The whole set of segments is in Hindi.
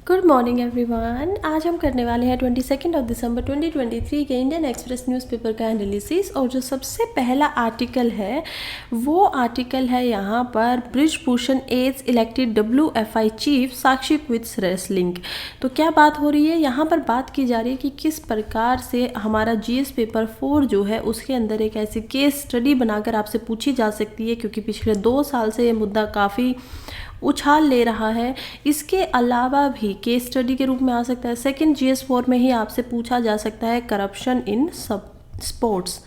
Good morning everyone. आज हम करने वाले हैं 22 दिसंबर 2023 के इंडियन एक्सप्रेस न्यूज़पेपर का एनालिसिस। और जो सबसे पहला आर्टिकल है वो आर्टिकल है यहाँ पर Brijbhushan as elected WFI chief Sakshi quits wrestling. तो क्या बात हो रही है यहाँ पर? बात की जा रही है कि किस प्रकार से हमारा GS पेपर 4 जो है उसके अंदर एक ऐसी केस स्टडी बनाकर आपसे पूछी जा सकती है, क्योंकि पिछले 2 साल से ये मुद्दा काफ़ी उछाल ले रहा है। इसके अलावा भी केस स्टडी के रूप में आ सकता है। सेकंड GS4 में ही आपसे पूछा जा सकता है करप्शन इन सब स्पोर्ट्स,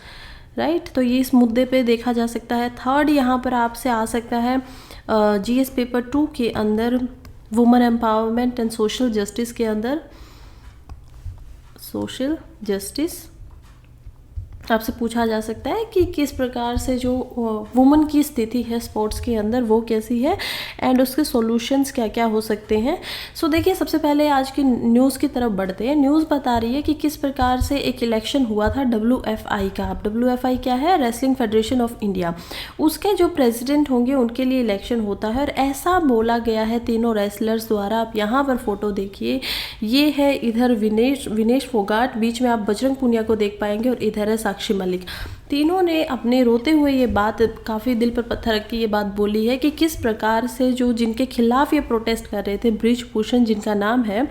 राइट। तो ये इस मुद्दे पे देखा जा सकता है। थर्ड यहाँ पर आपसे आ सकता है GS पेपर 2 के अंदर women empowerment and social justice के अंदर सोशल जस्टिस आपसे पूछा जा सकता है कि किस प्रकार से जो वुमन की स्थिति है स्पोर्ट्स के अंदर वो कैसी है एंड उसके सॉल्यूशंस क्या क्या हो सकते हैं। सो देखिए, सबसे पहले आज की न्यूज़ की तरफ बढ़ते हैं। न्यूज़ बता रही है कि किस प्रकार से एक इलेक्शन हुआ था WFI का। अब WFI क्या है? Wrestling federation of India. उसके जो प्रेसिडेंट होंगे उनके लिए इलेक्शन होता है, और ऐसा बोला गया है तीनों रेसलर्स द्वारा। आप यहाँ पर फोटो देखिए, ये है इधर विनेश फोगाट, बीच में आप बजरंग पुनिया को देख पाएंगे, और इधर है साक्षी मलिक। तीनों ने अपने रोते हुए ये बात काफ़ी दिल पर पत्थर रख के ये बात बोली है कि किस प्रकार से जो जिनके खिलाफ ये प्रोटेस्ट कर रहे थे, ब्रिजभूषण जिनका नाम है,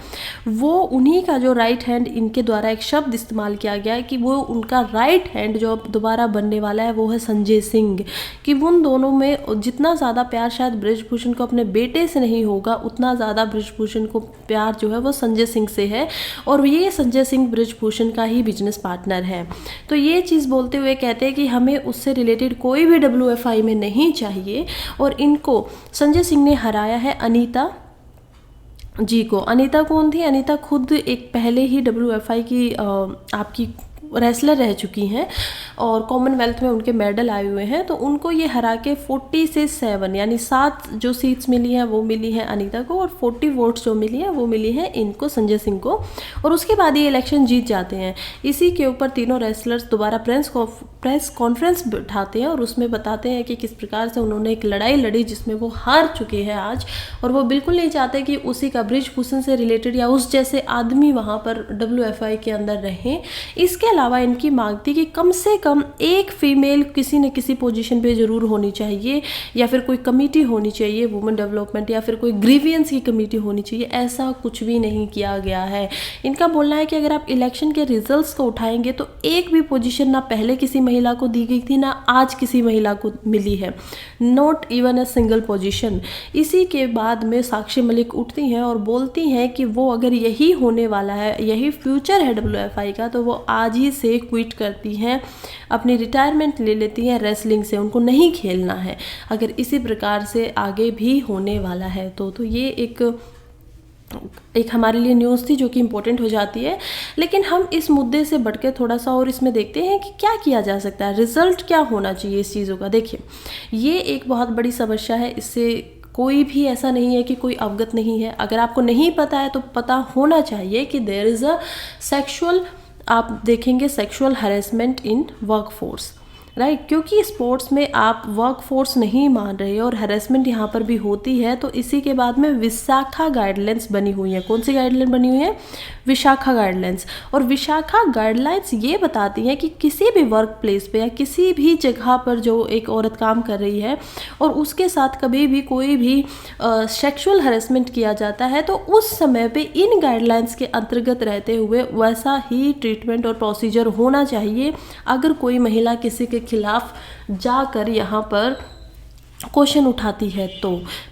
वो उन्हीं का जो राइट हैंड, इनके द्वारा एक शब्द इस्तेमाल किया गया है कि वो उनका राइट हैंड जो अब दोबारा बनने वाला है वो है संजय सिंह। कि उन दोनों में जितना ज़्यादा प्यार शायद ब्रिजभूषण को अपने बेटे से नहीं होगा, उतना ज़्यादा ब्रिजभूषण को प्यार जो है वो संजय सिंह से है, और ये संजय सिंह ब्रिजभूषण का ही बिजनेस पार्टनर है। तो ये चीज़ बोलते हुए कहते हैं कि हमें उससे रिलेटेड कोई भी WFI में नहीं चाहिए, और इनको संजय सिंह ने हराया है अनीता जी को। अनीता कौन थी? अनीता खुद एक पहले ही WFI की आपकी रेसलर रह चुकी हैं, और कॉमनवेल्थ में उनके मेडल आए हुए हैं। तो उनको ये हरा के 40 से 7 यानी 7 जो सीट्स मिली हैं वो मिली हैं अनीता को, और 40 वोट्स जो मिली हैं वो मिली हैं इनको, संजय सिंह को। और उसके बाद ये इलेक्शन जीत जाते हैं। इसी के ऊपर तीनों रेसलर्स दोबारा प्रेस कॉन्फ्रेंस बिठाते हैं, और उसमें बताते हैं कि किस प्रकार से उन्होंने एक लड़ाई लड़ी जिसमें वो हार चुके हैं आज, और वो बिल्कुल नहीं चाहते कि उसी का ब्रिजभूषण से रिलेटेड या उस जैसे आदमी वहाँ पर WFI के अंदर रहें। इसके अलावा इनकी मांग थी कि कम से कम एक फीमेल किसी न किसी पोजीशन पे जरूर होनी चाहिए, या फिर कोई कमेटी होनी चाहिए वुमेन डेवलपमेंट, या फिर कोई ग्रीवियंस की कमेटी होनी चाहिए। ऐसा कुछ भी नहीं किया गया है। इनका बोलना है कि अगर आप इलेक्शन के रिजल्ट्स को उठाएंगे तो एक भी पोजीशन ना पहले किसी महिला को दी गई थी, ना आज किसी महिला को मिली है, not even a single position. इसी के बाद में साक्षी मलिक उठती हैं और बोलती हैं कि वो अगर यही होने वाला है, यही फ्यूचर है WFI का, तो वो आज ही से क्विट करती हैं, अपनी रिटायरमेंट ले लेती हैं रेसलिंग से। उनको नहीं खेलना है अगर इसी प्रकार से आगे भी होने वाला है तो ये एक हमारे लिए न्यूज़ थी जो कि इम्पोर्टेंट हो जाती है। लेकिन हम इस मुद्दे से बढ़ के थोड़ा सा और इसमें देखते हैं कि क्या किया जा सकता है, रिजल्ट क्या होना चाहिए इस चीज़ों का। देखिए, ये एक बहुत बड़ी समस्या है। इससे कोई भी ऐसा नहीं है कि कोई अवगत नहीं है। अगर आपको नहीं पता है तो पता होना चाहिए कि देयर इज़ अ सेक्सुअल, आप देखेंगे sexual harassment in workforce, right. क्योंकि स्पोर्ट्स में आप वर्कफोर्स नहीं मान रहे और हैरेसमेंट यहाँ पर भी होती है, तो इसी के बाद में विशाखा गाइडलाइंस बनी हुई है। कौन सी गाइडलाइन बनी हुई है? विशाखा गाइडलाइंस। और विशाखा गाइडलाइंस ये बताती हैं कि किसी भी वर्क प्लेस पे या किसी भी जगह पर जो एक औरत काम कर रही है और उसके साथ कभी भी कोई भी सेक्सुअल हैरेसमेंट किया जाता है, तो उस समय पे इन गाइडलाइंस के अंतर्गत रहते हुए वैसा ही ट्रीटमेंट और प्रोसीजर होना चाहिए अगर कोई महिला किसी के खिलाफ जाकर यहाँ पर क्वेश्चन उठाती है।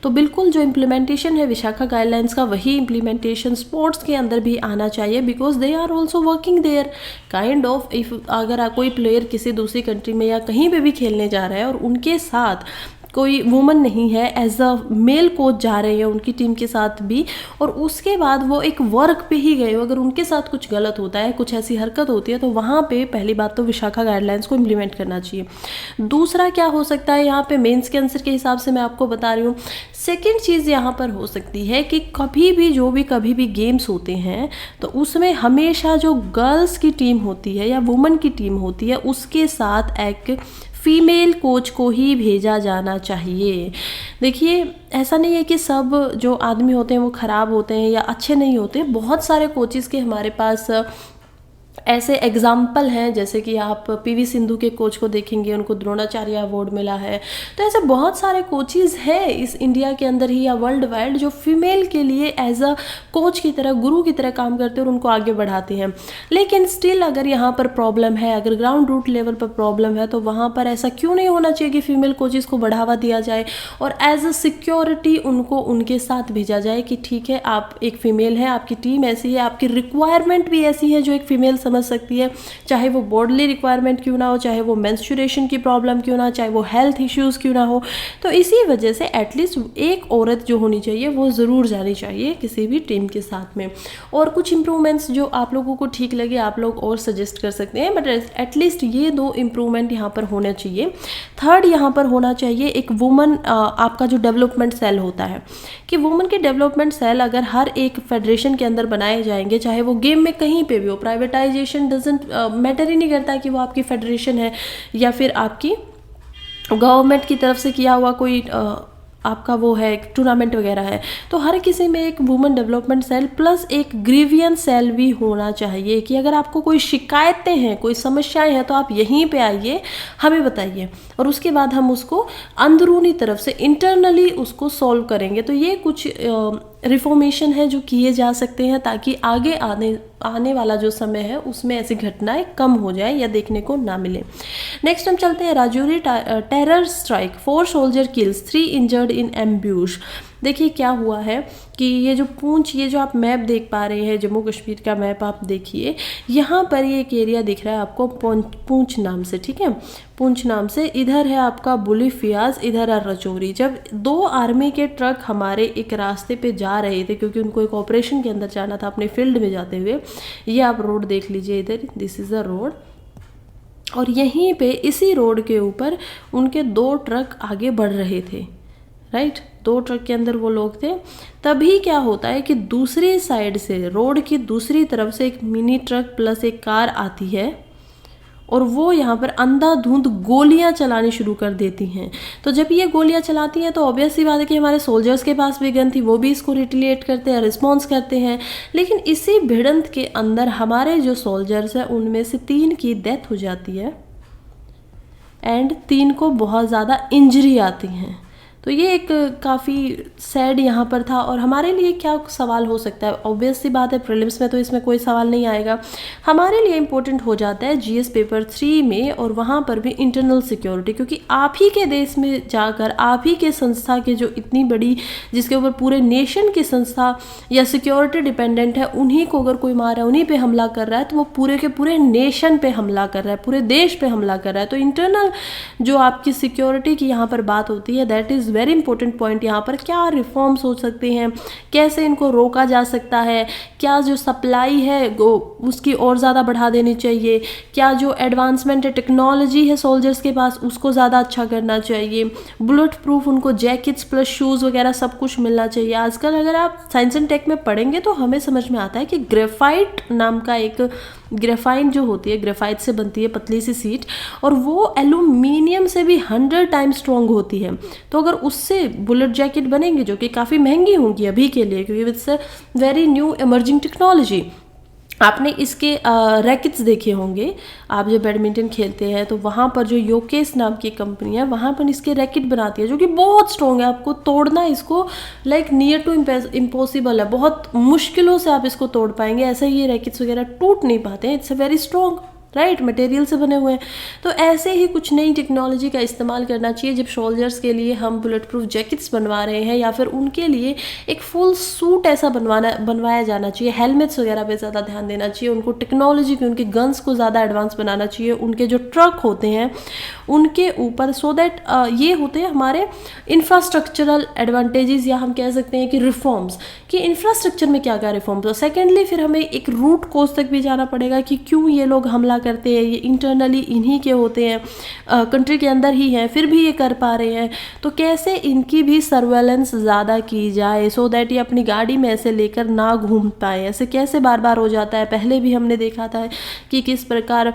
तो बिल्कुल जो इम्प्लीमेंटेशन है विशाखा गाइडलाइंस का, वही इम्प्लीमेंटेशन स्पोर्ट्स के अंदर भी आना चाहिए, because they are also working there kind of. If अगर कोई प्लेयर किसी दूसरी कंट्री में या कहीं पे भी खेलने जा रहा है और उनके साथ कोई वुमन नहीं है, एज अ मेल कोच जा रहे हैं उनकी टीम के साथ भी, और उसके बाद वो एक वर्क पे ही गए हो, अगर उनके साथ कुछ गलत होता है, कुछ ऐसी हरकत होती है, तो वहाँ पे पहली बात तो विशाखा गाइडलाइंस को इम्प्लीमेंट करना चाहिए। दूसरा क्या हो सकता है यहाँ पे, मेंस के आंसर के हिसाब से मैं आपको बता रही हूँ। सेकेंड चीज़ यहाँ पर हो सकती है कि कभी भी गेम्स होते हैं तो उसमें हमेशा जो गर्ल्स की टीम होती है या वुमन की टीम होती है उसके साथ एक फीमेल कोच को ही भेजा जाना चाहिए। देखिए, ऐसा नहीं है कि सब जो आदमी होते हैं वो ख़राब होते हैं या अच्छे नहीं होते। बहुत सारे कोचेज़ के हमारे पास ऐसे एग्जाम्पल हैं, जैसे कि आप पीवी सिंधु के कोच को देखेंगे, उनको द्रोणाचार्य अवार्ड मिला है। तो ऐसे बहुत सारे कोचेज़ हैं इस इंडिया के अंदर ही या वर्ल्ड वाइड जो फीमेल के लिए एज अ कोच की तरह, गुरु की तरह काम करते हैं और उनको आगे बढ़ाते हैं। लेकिन स्टिल अगर यहाँ पर प्रॉब्लम है, अगर ग्राउंड रूट लेवल पर प्रॉब्लम है, तो वहाँ पर ऐसा क्यों नहीं होना चाहिए कि फीमेल कोचेज़ को बढ़ावा दिया जाए और एज अ सिक्योरिटी उनको उनके साथ भेजा जाए कि ठीक है, आप एक फ़ीमेल है, आपकी टीम ऐसी है, आपकी रिक्वायरमेंट भी ऐसी है जो एक फ़ीमेल समझ सकती है, चाहे वो बॉडली रिक्वायरमेंट क्यों ना हो, चाहे वो मेंस्ट्रुएशन की प्रॉब्लम क्यों ना, चाहे वो हेल्थ इश्यूज़ क्यों ना हो। तो इसी वजह से एटलीस्ट एक औरत जो होनी चाहिए वो ज़रूर जानी चाहिए किसी भी टीम के साथ में। और कुछ इंप्रूवमेंट्स जो आप लोगों को ठीक लगे आप लोग और सजेस्ट कर सकते हैं, बट एटलीस्ट ये 2 इम्प्रूवमेंट यहाँ पर होना चाहिए। थर्ड यहाँ पर होना चाहिए एक वुमन, आपका जो डेवलपमेंट सेल होता है, कि वुमन के डेवलपमेंट सेल अगर हर एक फेडरेशन के अंदर बनाए जाएंगे, चाहे वो गेम में कहीं पे भी हो, प्राइवेटाइजेशन डजेंट मैटर ही नहीं करता कि वो आपकी फेडरेशन है या फिर आपकी गवर्नमेंट की तरफ से किया हुआ कोई आपका वो है टूर्नामेंट वगैरह है, तो हर किसी में एक वुमेन डेवलपमेंट सेल प्लस एक ग्रीवियंस सेल भी होना चाहिए कि अगर आपको कोई शिकायतें हैं, कोई समस्याएं हैं, तो आप यहीं पे आइए, हमें बताइए और उसके बाद हम उसको अंदरूनी तरफ से इंटरनली उसको सॉल्व करेंगे। तो ये कुछ रिफॉर्मेशन है जो किए जा सकते हैं ताकि आगे आने वाला जो समय है उसमें ऐसी घटनाएं कम हो जाए या देखने को ना मिले। नेक्स्ट हम चलते हैं Rajouri terror strike, 4 soldier kills, 3 injured in ambush. देखिए क्या हुआ है कि ये जो पूंछ, ये जो आप मैप देख पा रहे हैं, जम्मू कश्मीर का मैप आप देखिए, यहाँ पर ये एक एरिया दिख रहा है आपको पूंछ नाम से, ठीक है, पूंछ नाम से। इधर है आपका बुलीफियाज, इधर है राजौरी। जब 2 आर्मी के ट्रक हमारे एक रास्ते पे जा रहे थे, क्योंकि उनको एक ऑपरेशन के अंदर जाना था अपने फील्ड में जाते हुए, ये आप रोड देख लीजिए, इधर दिस इज़ द रोड, और यहीं पे इसी रोड के ऊपर उनके 2 ट्रक आगे बढ़ रहे थे, राइट, 2 ट्रक के अंदर वो लोग थे। तभी क्या होता है कि दूसरी साइड से, रोड की दूसरी तरफ से एक मिनी ट्रक प्लस एक कार आती है और वो यहाँ पर अंधाधुंध गोलियां चलानी शुरू कर देती हैं। तो जब ये गोलियां चलाती हैं तो ऑब्वियस सी बात है कि हमारे सोल्जर्स के पास भी गन थी, वो भी इसको रिटेलिएट करते हैं, रिस्पॉन्स करते हैं। लेकिन इसी भिड़ंत के अंदर हमारे जो सोल्जर्स हैं उनमें से 3 की डेथ हो जाती है एंड 3 को बहुत ज़्यादा इंजरी आती हैं। तो ये एक काफ़ी सैड यहाँ पर था। और हमारे लिए क्या सवाल हो सकता है, ऑब्वियस सी बात है प्रीलिम्स में तो इसमें कोई सवाल नहीं आएगा। हमारे लिए इम्पोर्टेंट हो जाता है जीएस पेपर 3 में, और वहाँ पर भी इंटरनल सिक्योरिटी, क्योंकि आप ही के देश में जाकर आप ही के संस्था के जो इतनी बड़ी, जिसके ऊपर पूरे नेशन की संस्था या सिक्योरिटी डिपेंडेंट है, उन्हीं को अगर कोई मार रहा है, उन्हीं पे हमला कर रहा है, तो वो पूरे के पूरे नेशन पे हमला कर रहा है, पूरे देश पे हमला कर रहा है। तो इंटरनल जो आपकी सिक्योरिटी की यहाँ पर बात होती है, that is very important point. यहाँ पर क्या रिफॉर्म्स हो सकते हैं, कैसे इनको रोका जा सकता है, क्या जो सप्लाई है उसकी और ज़्यादा बढ़ा देनी चाहिए, क्या जो एडवांसमेंट है, टेक्नोलॉजी है सोल्जर्स के पास, उसको ज़्यादा अच्छा करना चाहिए, बुलेट प्रूफ उनको जैकेट्स प्लस शूज़ वगैरह सब कुछ मिलना चाहिए। आजकल अगर आप साइंस एंड टेक में पढ़ेंगे तो हमें समझ में आता है कि ग्रेफाइट नाम का एक, ग्रेफाइन जो होती है, ग्रेफाइट से बनती है पतली सी सीट, और वो एल्यूमिनियम से भी 100 टाइम्स स्ट्रॉन्ग होती है। तो अगर उससे बुलेट जैकेट बनेंगे, जो कि काफ़ी महंगी होंगी अभी के लिए, क्योंकि it's a very new emerging technology. आपने इसके रैकेट्स देखे होंगे, आप जब बैडमिंटन खेलते हैं तो वहाँ पर जो योकेस नाम की कंपनी है, वहाँ पर इसके रैकेट बनाती है जो कि बहुत स्ट्रॉन्ग है। आपको तोड़ना इसको लाइक नियर टू इम्पॉसिबल है, बहुत मुश्किलों से आप इसको तोड़ पाएंगे। ऐसे ही ये रैकेट्स वगैरह टूट नहीं पाते हैं, it's a very strong, right, material से बने हुए हैं। तो ऐसे ही कुछ नई टेक्नोलॉजी का इस्तेमाल करना चाहिए जब सोल्जर्स के लिए हम बुलेट प्रूफ जैकेट्स बनवा रहे हैं, या फिर उनके लिए एक फुल सूट ऐसा बनवाया जाना चाहिए। हेलमेट्स वगैरह पे ज़्यादा ध्यान देना चाहिए, उनको टेक्नोलॉजी की, उनके गन्स को ज़्यादा एडवांस बनाना चाहिए, उनके जो ट्रक होते हैं उनके ऊपर, सो दैट ये होते हैं हमारे इंफ्रास्ट्रक्चरल एडवांटेजेस, या हम कह सकते हैं कि रिफॉर्म्स, कि इंफ्रास्ट्रक्चर में क्या क्या रिफॉर्म्स हो। सेकेंडली फिर हमें एक रूट कोज तक भी जाना पड़ेगा कि क्यों ये लोग हमला करते हैं, ये इंटरनली इन्हीं के होते हैं, कंट्री के अंदर ही हैं, फिर भी ये कर पा रहे हैं। तो कैसे इनकी भी सर्वेलेंस ज़्यादा की जाए, सो दैट ये अपनी गाड़ी में ऐसे लेकर ना घूम पाए। ऐसे कैसे बार बार हो जाता है, पहले भी हमने देखा था कि किस प्रकार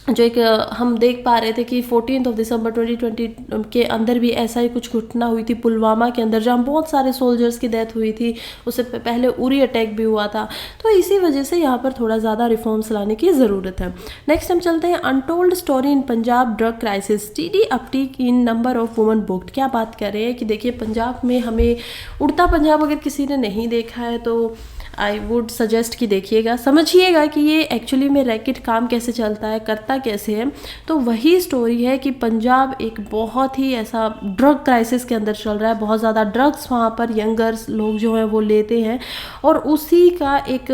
जो एक हम देख पा रहे थे कि 14 दिसंबर 2020 के अंदर भी ऐसा ही कुछ घटना हुई थी पुलवामा के अंदर, जहाँ बहुत सारे सोल्जर्स की डेथ हुई थी। उससे पहले उरी अटैक भी हुआ था। तो इसी वजह से यहाँ पर थोड़ा ज़्यादा रिफॉर्म्स लाने की ज़रूरत है। नेक्स्ट हम चलते हैं, untold story in Punjab drug crisis, steady uptick in number of women booked. क्या बात कर रहे हैं कि देखिए पंजाब में, हमें उड़ता पंजाब अगर किसी ने नहीं देखा है तो आई वुड सजेस्ट कि देखिएगा, समझिएगा कि ये एक्चुअली में रैकेट काम कैसे चलता है, करता कैसे है। तो वही स्टोरी है कि पंजाब एक बहुत ही ऐसा ड्रग क्राइसिस के अंदर चल रहा है। बहुत ज़्यादा ड्रग्स वहाँ पर यंगर्स लोग जो हैं वो लेते हैं, और उसी का एक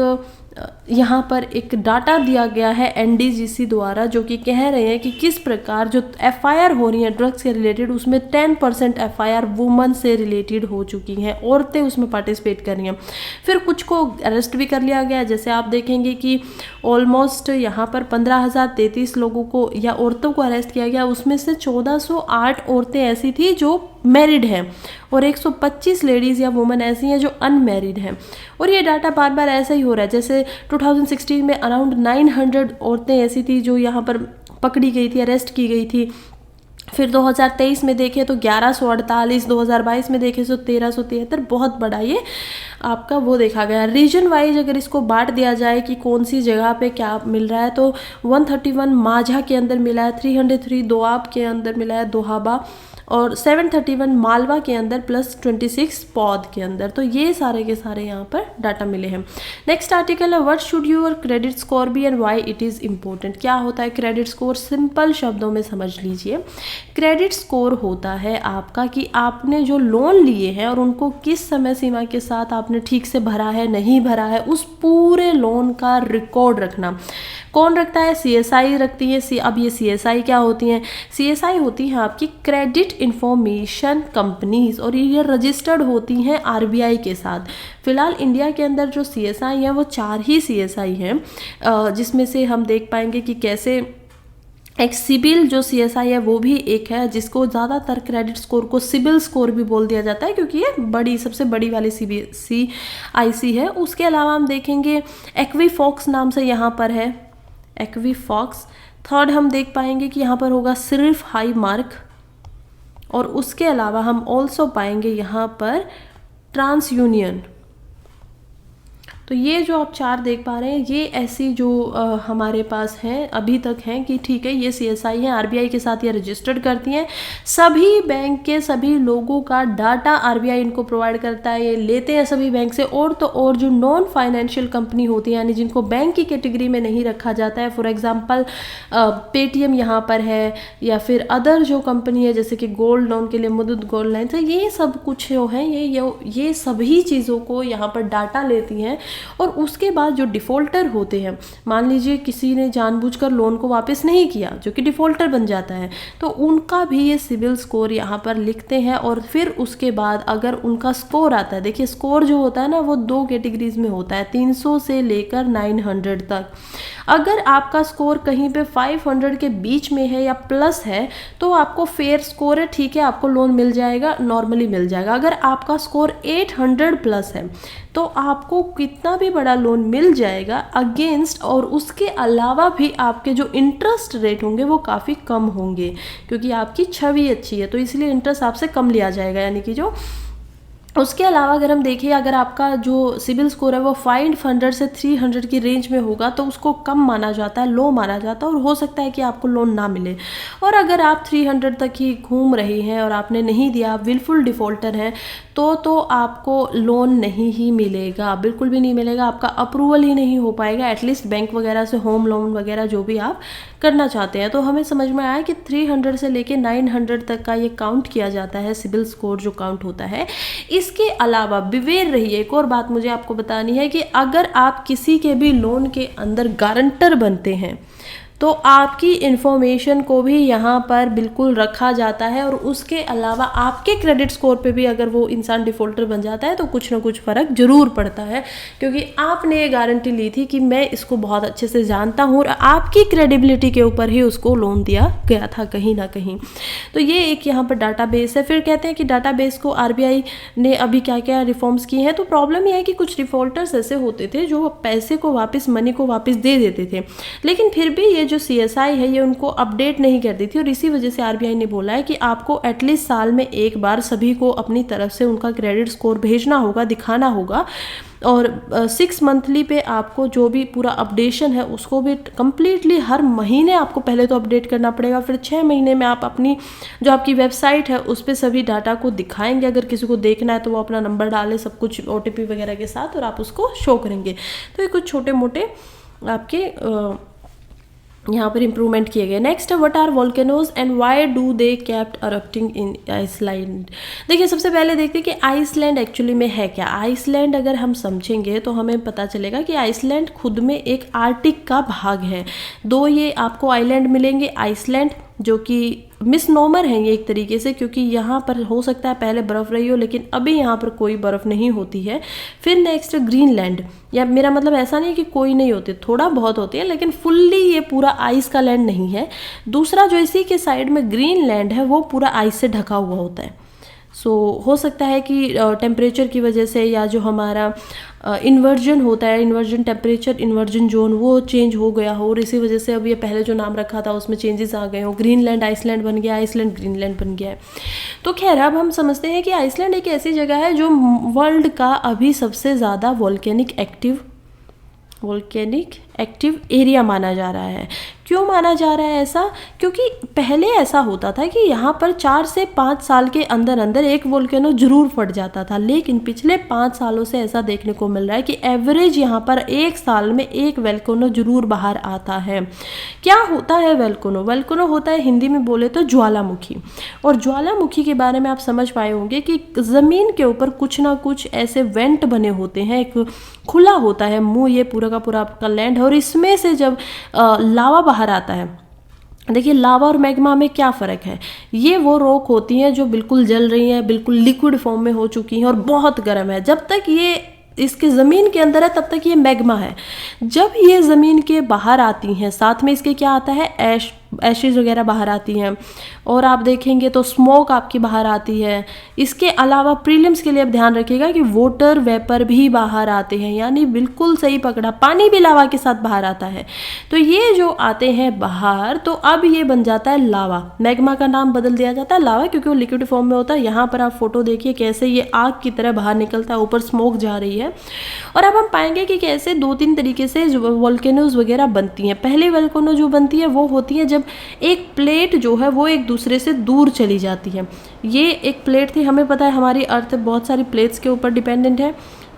यहाँ पर एक डाटा दिया गया है एनडीजीसी द्वारा, जो कि कह रहे हैं कि किस प्रकार जो एफआईआर हो रही है ड्रग्स के रिलेटेड, उसमें 10% एफआईआर वुमन से रिलेटेड हो चुकी हैं, औरतें उसमें पार्टिसिपेट कर रही हैं। फिर कुछ को अरेस्ट भी कर लिया गया। जैसे आप देखेंगे कि ऑलमोस्ट यहाँ पर 15,033 लोगों को या औरतों को अरेस्ट किया गया। उसमें से 1408 औरतें ऐसी थी जो मैरिड हैं, और 125 लेडीज़ या वुमेन ऐसी हैं जो अनमैरिड हैं। और ये डाटा बार बार ऐसा ही हो रहा है। जैसे 2016 में अराउंड 900 औरतें ऐसी थी जो यहाँ पर पकड़ी गई थी, अरेस्ट की गई थी। फिर 2023 में देखें तो 1148, 2022 में देखें तो 1373। बहुत बड़ा ये आपका वो देखा गया। रीजन वाइज अगर इसको बांट दिया जाए कि कौन सी जगह पे क्या मिल रहा है, तो 131 माझा के अंदर मिला है, 303 दोआब के अंदर मिला है, दोहाबा, और 731 मालवा के अंदर, प्लस 26 पौध के अंदर। तो ये सारे के सारे यहाँ पर डाटा मिले हैं। नेक्स्ट आर्टिकल है, what should your credit score be and why it is important. क्या होता है क्रेडिट स्कोर? सिंपल शब्दों में समझ लीजिए, क्रेडिट स्कोर होता है आपका कि आपने जो लोन लिए हैं और उनको किस समय सीमा के साथ आपने ठीक से भरा है, नहीं भरा है, उस पूरे लोन का रिकॉर्ड रखना। कौन रखता है? सीएसआई रखती है। अब ये सीएसआई क्या होती हैं? सीएसआई होती हैं आपकी क्रेडिट इंफॉर्मेशन कंपनीज, और ये रजिस्टर्ड होती हैं आरबीआई के साथ। फिलहाल इंडिया के अंदर जो सीएसआई हैं वो 4 ही सीएसआई हैं, जिसमें से हम देख पाएंगे कि कैसे एक सिबिल जो सीएसआई है वो भी एक है, जिसको ज़्यादातर क्रेडिट स्कोर को सिबिल स्कोर भी बोल दिया जाता है, क्योंकि ये सबसे बड़ी वाली सीआईसी है। उसके अलावा हम देखेंगे एक्वीफॉक्स नाम से यहाँ पर है, एक्वीफॉक्स। थर्ड हम देख पाएंगे कि यहाँ पर होगा सिर्फ हाई मार्क, और उसके अलावा हम ऑल्सो पाएंगे यहाँ पर ट्रांस यूनियन। तो ये जो आप 4 देख पा रहे हैं, ये ऐसी जो हमारे पास हैं अभी तक हैं कि ठीक है ये सीएसआई हैं, आरबीआई के साथ ये रजिस्टर्ड करती हैं। सभी बैंक के सभी लोगों का डाटा आरबीआई इनको प्रोवाइड करता है, ये लेते हैं सभी बैंक से। और तो और जो नॉन फाइनेंशियल कंपनी होती है, यानी जिनको बैंक की कैटेगरी में नहीं रखा जाता है, फॉर एग्जांपल पेटीएम यहाँ पर है, या फिर अदर जो कंपनी है जैसे कि गोल्ड लोन के लिए मुद्दत गोल्ड लाइन, तो ये सब कुछ जो है ये सभी चीज़ों को यहाँ पर डाटा लेती हैं। और उसके बाद जो डिफ़ॉल्टर होते हैं, मान लीजिए किसी ने जानबूझकर लोन को वापस नहीं किया, जो कि डिफ़ॉल्टर बन जाता है, तो उनका भी ये सिबिल स्कोर यहाँ पर लिखते हैं। और फिर उसके बाद अगर उनका स्कोर आता है, देखिए स्कोर जो होता है ना वो 2 कैटेगरीज में होता है, 300 से लेकर 900 तक। अगर आपका स्कोर कहीं पे 500 के बीच में है या प्लस है तो आपको फेयर स्कोर है, ठीक है, आपको लोन मिल जाएगा, नॉर्मली मिल जाएगा। अगर आपका स्कोर 800 प्लस है तो आपको कितना भी बड़ा लोन मिल जाएगा अगेंस्ट, और उसके अलावा भी आपके जो इंटरेस्ट रेट होंगे वो काफ़ी कम होंगे, क्योंकि आपकी छवि अच्छी है तो इसलिए इंटरेस्ट आपसे कम लिया जाएगा। यानी कि जो उसके अलावा अगर हम देखें, अगर आपका जो सिबिल स्कोर है वो 500 से 300 की रेंज में होगा तो उसको कम माना जाता है, लो माना जाता है, और हो सकता है कि आपको लोन ना मिले। और अगर आप 300 तक ही घूम रहे हैं और आपने नहीं दिया, आप विलफुल डिफ़ॉल्टर हैं, तो आपको लोन नहीं ही मिलेगा, बिल्कुल भी नहीं मिलेगा, आपका अप्रूवल ही नहीं हो पाएगा, एटलीस्ट बैंक वगैरह से होम लोन वगैरह जो भी आप करना चाहते हैं। तो हमें समझ में आया कि 300 से लेके 900 तक का ये काउंट किया जाता है, सिबिल स्कोर जो काउंट होता है। इसके अलावा बिवेर रहिए, एक और बात मुझे आपको बतानी है कि अगर आप किसी के भी लोन के अंदर गारंटर बनते हैं तो आपकी इन्फॉर्मेशन को भी यहाँ पर बिल्कुल रखा जाता है, और उसके अलावा आपके क्रेडिट स्कोर पे भी अगर वो इंसान डिफ़ॉल्टर बन जाता है तो कुछ ना कुछ फ़र्क ज़रूर पड़ता है, क्योंकि आपने ये गारंटी ली थी कि मैं इसको बहुत अच्छे से जानता हूँ, और आपकी क्रेडिबिलिटी के ऊपर ही उसको लोन दिया गया था कहीं ना कहीं। तो ये एक यहाँ पर डाटाबेस है। फिर कहते हैं कि डाटाबेस को आरबीआई ने अभी क्या क्या रिफॉर्म्स किए हैं। तो प्रॉब्लम यह है कि कुछ डिफ़ॉल्टर्स ऐसे होते थे जो पैसे को वापस, मनी को वापस दे देते थे, लेकिन फिर भी ये जो CSI है ये उनको अपडेट नहीं करती थी, और इसी वजह से RBI ने बोला है कि आपको एटलीस्ट साल में एक बार सभी को अपनी तरफ से उनका क्रेडिट स्कोर भेजना होगा, दिखाना होगा, और 6 मंथली पे आपको जो भी पूरा अपडेशन है उसको भी कंप्लीटली हर महीने आपको पहले तो अपडेट करना पड़ेगा, फिर 6 महीने में आप अपनी जो आपकी वेबसाइट है उस पर सभी डाटा को दिखाएंगे। अगर किसी को देखना है तो वो अपना नंबर डाले सब कुछ OTP वगैरह के साथ, और आप उसको शो करेंगे। तो ये कुछ छोटे मोटे आपके यहाँ पर इम्प्रूवमेंट किए गए। नेक्स्ट है what are volcanoes and why do they kept erupting in Iceland. देखिए सबसे पहले देखते हैं कि आइसलैंड एक्चुअली में है क्या। आइसलैंड अगर हम समझेंगे तो हमें पता चलेगा कि आइसलैंड खुद में एक आर्टिक का भाग है। 2 ये आपको आइलैंड मिलेंगे, आइसलैंड जो कि मिसनोमर है ये एक तरीके से, क्योंकि यहाँ पर हो सकता है पहले बर्फ़ रही हो लेकिन अभी यहाँ पर कोई बर्फ़ नहीं होती है। फिर नेक्स्ट ग्रीनलैंड, या मेरा मतलब ऐसा नहीं है कि कोई नहीं होती, थोड़ा बहुत होती है लेकिन फुल्ली ये पूरा आइस का लैंड नहीं है। दूसरा जो इसी के साइड में ग्रीनलैंड है वो पूरा आइस से ढका हुआ होता है। सो हो सकता है कि टेम्परेचर की वजह से, या जो हमारा इन्वर्जन होता है, इन्वर्जन टेम्परेचर, इन्वर्जन जोन वो चेंज हो गया हो, और इसी वजह से अब ये पहले जो नाम रखा था उसमें चेंजेस आ गए हो। ग्रीनलैंड आइसलैंड बन गया, आइसलैंड ग्रीनलैंड बन गया है। तो खैर अब हम समझते हैं कि आइसलैंड एक ऐसी जगह है जो वर्ल्ड का अभी सबसे ज़्यादा वोल्केनिक एक्टिव एरिया माना जा रहा है। क्यों माना जा रहा है ऐसा? क्योंकि पहले ऐसा होता था कि यहाँ पर 4 से 5 साल के अंदर अंदर एक वोल्केनो जरूर फट जाता था, लेकिन पिछले 5 सालों से ऐसा देखने को मिल रहा है कि एवरेज यहाँ पर एक साल में एक वोल्केनो जरूर बाहर आता है। क्या होता है वोल्केनो? वोल्केनो होता है हिंदी में बोले तो ज्वालामुखी, और ज्वालामुखी के बारे में आप समझ पाए होंगे कि ज़मीन के ऊपर कुछ ना कुछ ऐसे वेंट बने होते हैं, एक खुला होता है मुंह, ये पूरा का पूरा आपका लैंड है, और इसमें से जब लावा बाहर आता है। देखिए लावा और मैग्मा में क्या फ़र्क है? ये वो रॉक होती हैं जो बिल्कुल जल रही हैं, बिल्कुल लिक्विड फॉर्म में हो चुकी हैं और बहुत गर्म है। जब तक ये इसके ज़मीन के अंदर है तब तक ये मैग्मा है। जब ये ज़मीन के बाहर आती हैं, साथ में इसके क्या आता है, एशेज वगैरह बाहर आती हैं, और आप देखेंगे तो स्मोक आपकी बाहर आती है। इसके अलावा प्रीलिम्स के लिए आप ध्यान रखिएगा कि वाटर वेपर भी बाहर आते हैं, यानी बिल्कुल सही पकड़ा, पानी भी लावा के साथ बाहर आता है। तो ये जो आते हैं बाहर, तो अब ये बन जाता है लावा। मैग्मा का नाम बदल दिया जाता है लावा, क्योंकि वो लिक्विड फॉर्म में होता है। यहाँ पर आप फोटो देखिए कैसे ये आग की तरह बाहर निकलता है, ऊपर स्मोक जा रही है। और अब हम पाएंगे कि कैसे 2-3 तरीके से वोल्केनोज वगैरह बनती हैं। पहली वोल्केनो जो बनती है वो होती है जब एक प्लेट जो है वो एक दूसरे से दूर चली जाती है। ये एक प्लेट थी, हमें पता है हमारी अर्थ बहुत सारी प्लेट्स के ऊपर डिपेंडेंट है,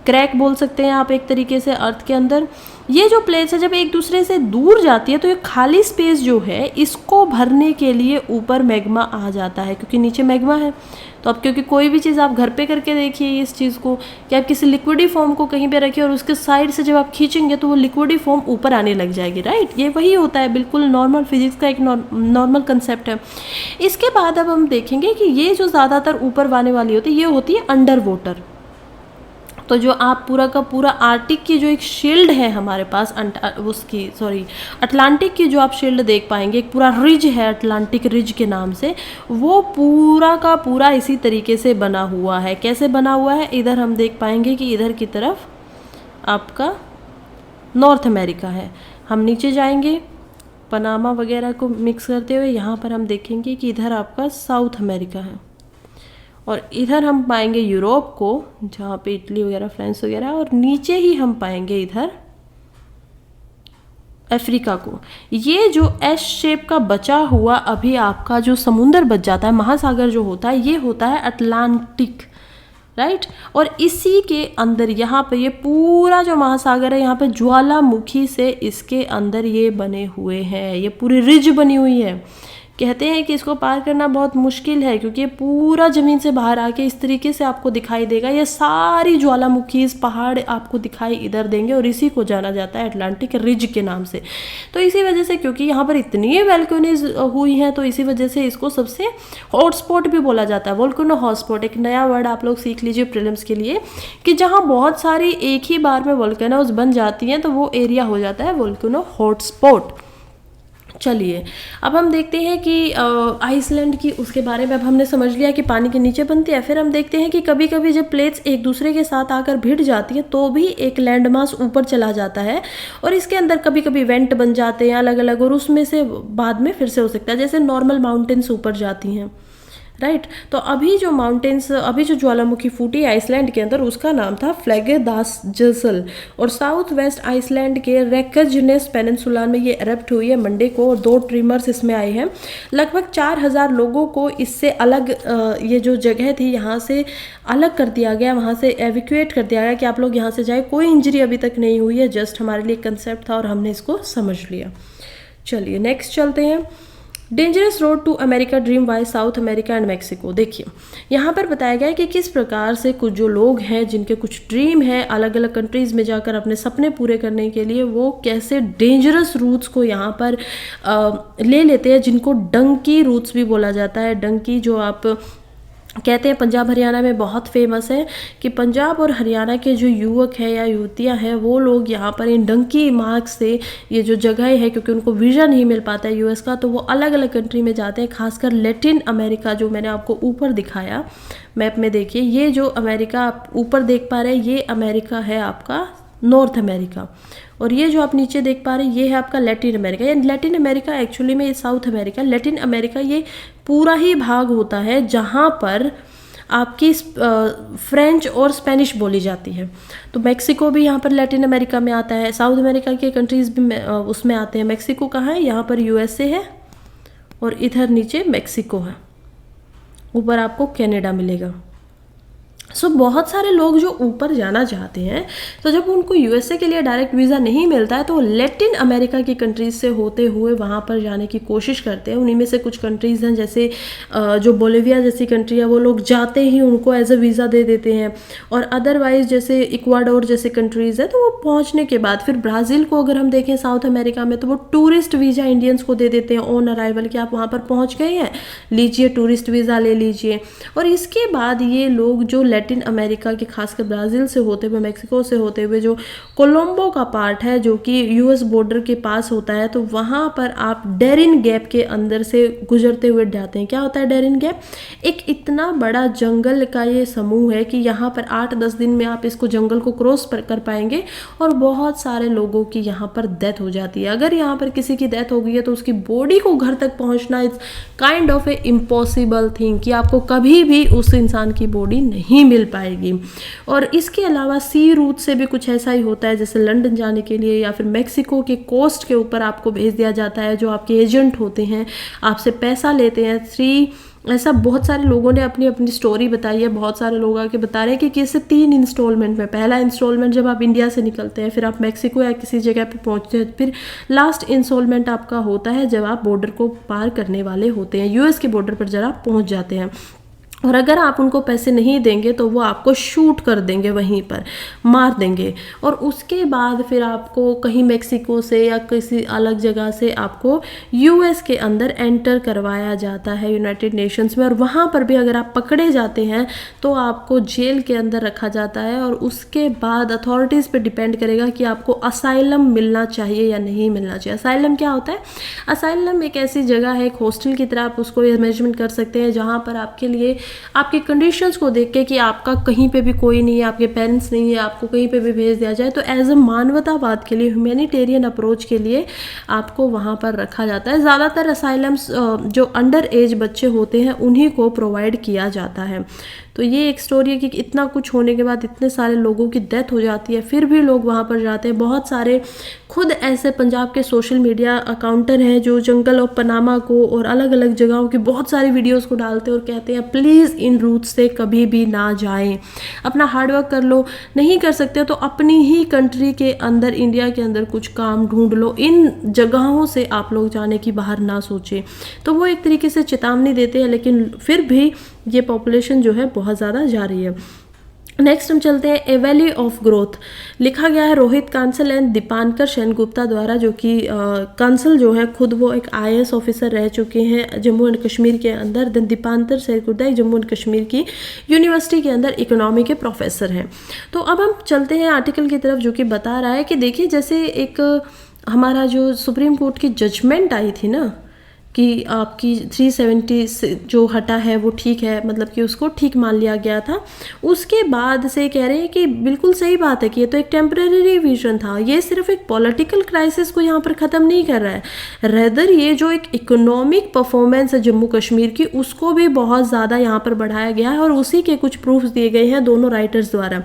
क्रैक बोल सकते हैं आप एक तरीके से अर्थ के अंदर। ये जो प्लेट्स है जब एक दूसरे से दूर जाती है तो ये खाली स्पेस जो है इसको भरने के लिए ऊपर मैग्मा आ जाता है, क्योंकि नीचे मैग्मा है। तो अब क्योंकि कोई भी चीज़ आप घर पे करके देखिए इस चीज़ को, कि आप किसी लिक्विडी फॉर्म को कहीं पे रखिए और उसके साइड से जब आप खींचेंगे तो वो लिक्विडी फॉर्म ऊपर आने लग जाएगी, राइट। ये वही होता है, बिल्कुल नॉर्मल फिजिक्स का एक नॉर्मल कंसेप्ट है। इसके बाद अब हम देखेंगे कि ये जो ज़्यादातर ऊपर आने वाली होती है ये होती है अंडर वाटर। तो जो आप पूरा का पूरा आर्टिक की जो एक शील्ड है हमारे पास, अटलांटिक की जो आप शील्ड देख पाएंगे, एक पूरा रिज है अटलांटिक रिज के नाम से, वो पूरा का पूरा इसी तरीके से बना हुआ है। कैसे बना हुआ है? इधर हम देख पाएंगे कि इधर की तरफ आपका नॉर्थ अमेरिका है। हम नीचे जाएंगे पनामा वगैरह को मिक्स करते हुए, यहाँ पर हम देखेंगे कि इधर आपका साउथ अमेरिका है, और इधर हम पाएंगे यूरोप को, जहाँ पे इटली वगैरह फ्रांस वगैरह, और नीचे ही हम पाएंगे इधर अफ्रीका को। ये जो एस शेप का बचा हुआ अभी आपका जो समुंदर बच जाता है, महासागर जो होता है, ये होता है अटलांटिक, राइट। और इसी के अंदर यहाँ पे ये पूरा जो महासागर है, यहाँ पे ज्वालामुखी से इसके अंदर ये बने हुए हैं, ये पूरी रिज बनी हुई है। कहते हैं कि इसको पार करना बहुत मुश्किल है, क्योंकि ये पूरा ज़मीन से बाहर आके इस तरीके से आपको दिखाई देगा। ये सारी ज्वालामुखी इस पहाड़ आपको दिखाई इधर देंगे, और इसी को जाना जाता है अटलांटिक रिज के नाम से। तो इसी वजह से, क्योंकि यहाँ पर इतनी वोल्केनोज हुई हैं, तो इसी वजह से इसको सबसे हॉटस्पॉट भी बोला जाता है। वोल्केनो हॉटस्पॉट एक नया वर्ड आप लोग सीख लीजिए प्रीलिम्स के लिए, कि जहाँ बहुत सारी एक ही बार में वोल्केनोज बन जाती हैं तो वो एरिया हो जाता है वोल्केनो हॉटस्पॉट। चलिए, अब हम देखते हैं कि आइसलैंड की उसके बारे में अब हमने समझ लिया कि पानी के नीचे बनती है। फिर हम देखते हैं कि कभी कभी जब प्लेट्स एक दूसरे के साथ आकर भिड़ जाती हैं तो भी एक लैंड मास ऊपर चला जाता है, और इसके अंदर कभी कभी वेंट बन जाते हैं अलग अलग, और उसमें से बाद में फिर से हो सकता है, जैसे नॉर्मल माउंटेन्स ऊपर जाती हैं, राइट। तो अभी जो ज्वालामुखी फूटी आइसलैंड के अंदर, उसका नाम था फ्लेगेदासजसल, और साउथ वेस्ट आइसलैंड के रेकजनेस पेनिनसुला में ये एरप्ट हुई है मंडे को, और 2 ट्रिमर्स इसमें आए हैं। लगभग 4000 लोगों को इससे अलग ये जो जगह थी यहाँ से अलग कर दिया गया, वहाँ से एविक्यूएट कर दिया गया कि आप लोग यहाँ से जाए। कोई इंजरी अभी तक नहीं हुई है, जस्ट हमारे लिए कंसेप्ट था और हमने इसको समझ लिया। चलिए नेक्स्ट चलते हैं। Dangerous road to America dream by South America and Mexico. देखिए यहाँ पर बताया गया है कि किस प्रकार से कुछ जो लोग हैं जिनके कुछ ड्रीम है अलग अलग कंट्रीज़ में जाकर अपने सपने पूरे करने के लिए, वो कैसे डेंजरस रूट्स को यहाँ पर ले लेते हैं, जिनको डंकी रूट्स भी बोला जाता है। डंकी जो आप कहते हैं पंजाब हरियाणा में बहुत फेमस है, कि पंजाब और हरियाणा के जो युवक हैं या युवतियां हैं वो लोग यहाँ पर इन डंकी मार्ग से, ये जो जगह है क्योंकि उनको वीज़ा नहीं मिल पाता है यूएस का, तो वो अलग अलग कंट्री में जाते हैं, खासकर लैटिन अमेरिका जो मैंने आपको ऊपर दिखाया मैप में। देखिए ये जो अमेरिका आप ऊपर देख पा रहे हैं ये अमेरिका है आपका नॉर्थ अमेरिका, और ये जो आप नीचे देख पा रहे हैं ये है आपका लैटिन अमेरिका। ये लैटिन अमेरिका एक्चुअली में साउथ अमेरिका, लैटिन अमेरिका ये पूरा ही भाग होता है जहाँ पर आपकी फ्रेंच और स्पेनिश बोली जाती है। तो मेक्सिको भी यहाँ पर लैटिन अमेरिका में आता है, साउथ अमेरिका के कंट्रीज़ भी उसमें आते हैं। मेक्सिको कहाँ है? यहाँ पर यूएसए है, और इधर नीचे मेक्सिको है, ऊपर आपको कनाडा मिलेगा। बहुत सारे लोग जो ऊपर जाना चाहते हैं, तो जब उनको यूएसए के लिए डायरेक्ट वीज़ा नहीं मिलता है तो वो लैटिन अमेरिका की कंट्रीज़ से होते हुए वहाँ पर जाने की कोशिश करते हैं। उन्हीं में से कुछ कंट्रीज़ हैं जैसे जो बोलिविया जैसी कंट्री है, वो लोग जाते ही उनको एज अ वीज़ा दे देते हैं, और अदरवाइज जैसे इक्वाडोर जैसे कंट्रीज़ है तो वो पहुँचने के बाद फिर ब्राज़ील को अगर हम देखें साउथ अमेरिका में, तो वो टूरिस्ट वीज़ा इंडियंस को दे देते हैं ऑन अराइवल, कि आप वहाँ पर पहुँच गए हैं, लीजिए टूरिस्ट वीज़ा ले लीजिए। और इसके बाद ये लोग जो लैटिन अमेरिका के खासकर ब्राज़ील से होते हुए, मेक्सिको से होते हुए, जो कोलंबो का पार्ट है जो कि यूएस बॉर्डर के पास होता है, तो वहाँ पर आप डेरिन गैप के अंदर से गुजरते हुए जाते हैं। क्या होता है डेरिन गैप? एक इतना बड़ा जंगल का ये समूह है कि यहाँ पर 8-10 दिन में आप इसको जंगल को क्रॉस कर पाएंगे, और बहुत सारे लोगों की यहाँ पर डेथ हो जाती है। अगर यहाँ पर किसी की डेथ हो गई है तो उसकी बॉडी को घर तक पहुँचना it's kind of A impossible thing, कि आपको कभी भी उस इंसान की बॉडी नहीं मिल पाएगी। और इसके अलावा सी रूट से भी कुछ ऐसा ही होता है, जैसे लंदन जाने के लिए या फिर मेक्सिको के कोस्ट के ऊपर आपको भेज दिया जाता है, जो आपके एजेंट होते हैं आपसे पैसा लेते हैं। ऐसा बहुत सारे लोगों ने अपनी अपनी स्टोरी बताई है, बहुत सारे लोग आके बता रहे हैं कि कैसे 3 इंस्टॉलमेंट में, पहला इंस्टॉलमेंट जब आप इंडिया से निकलते हैं, फिर आप मेक्सिको या किसी जगह पे पहुंचते हैं, फिर लास्ट इंस्टॉलमेंट आपका होता है जब आप बॉर्डर को पार करने वाले होते हैं, यूएस के बॉर्डर पर जरा पहुंच जाते हैं। और अगर आप उनको पैसे नहीं देंगे तो वो आपको शूट कर देंगे, वहीं पर मार देंगे, और उसके बाद फिर आपको कहीं मेक्सिको से या किसी अलग जगह से आपको यूएस के अंदर एंटर करवाया जाता है, यूनाइटेड नेशंस में। और वहाँ पर भी अगर आप पकड़े जाते हैं तो आपको जेल के अंदर रखा जाता है, और उसके बाद अथॉरिटीज़ पे डिपेंड करेगा कि आपको असाइलम मिलना चाहिए या नहीं मिलना चाहिए। असाइलम क्या होता है? असाइलम एक ऐसी जगह है, एक हॉस्टल की तरह आप उसको इमेजिन कर सकते हैं, जहाँ पर आपके लिए आपके कंडीशंस को देख के कि आपका कहीं पे भी कोई नहीं है, आपके पेरेंट्स नहीं है, आपको कहीं पे भी भेज दिया जाए, तो एज अ मानवतावाद के लिए, ह्यूमैनिटेरियन अप्रोच के लिए आपको वहाँ पर रखा जाता है। ज़्यादातर असाइलम्स जो अंडर एज बच्चे होते हैं उन्हीं को प्रोवाइड किया जाता है। तो ये एक स्टोरी है कि इतना कुछ होने के बाद इतने सारे लोगों की डेथ हो जाती है, फिर भी लोग वहाँ पर जाते हैं। बहुत सारे खुद ऐसे पंजाब के सोशल मीडिया अकाउंटर हैं जो जंगल ऑफ पनामा को और अलग अलग जगहों की बहुत सारी वीडियोस को डालते हैं और कहते हैं प्लीज़ इन रूट से कभी भी ना जाएं, अपना हार्डवर्क कर लो, नहीं कर सकते तो अपनी ही कंट्री के अंदर, इंडिया के अंदर कुछ काम ढूंढ लो, इन जगहों से आप लोग जाने की बाहर ना सोचें। तो वो एक तरीके से चेतावनी देते हैं, लेकिन फिर भी ये पॉपुलेशन जो है बहुत ज़्यादा जा रही है। नेक्स्ट हम चलते हैं ए वैली ऑफ ग्रोथ। लिखा गया है रोहित कांसल एंड दीपांकर सेनगुप्ता द्वारा, जो कि कांसल जो है खुद वो एक IAS ऑफिसर रह चुके हैं जम्मू एंड कश्मीर के अंदर। देन दीपांकर सेनगुप्ता एक जम्मू एंड कश्मीर की यूनिवर्सिटी के अंदर इकोनॉमी के प्रोफेसर हैं। तो अब हम चलते हैं आर्टिकल की तरफ, जो कि बता रहा है कि देखिए जैसे एक हमारा जो सुप्रीम कोर्ट की जजमेंट आई थी ना कि आपकी 370 से जो हटा है वो ठीक है, मतलब कि उसको ठीक मान लिया गया था, उसके बाद से कह रहे हैं कि बिल्कुल सही बात है कि ये तो एक टेम्पररी रिवीजन था, ये सिर्फ एक पॉलिटिकल क्राइसिस को यहाँ पर ख़त्म नहीं कर रहा है, रेदर ये जो एक इकोनॉमिक परफॉर्मेंस है जम्मू कश्मीर की उसको भी बहुत ज़्यादा यहाँ पर बढ़ाया गया है, और उसी के कुछ प्रूफ्स दिए गए हैं दोनों राइटर्स द्वारा।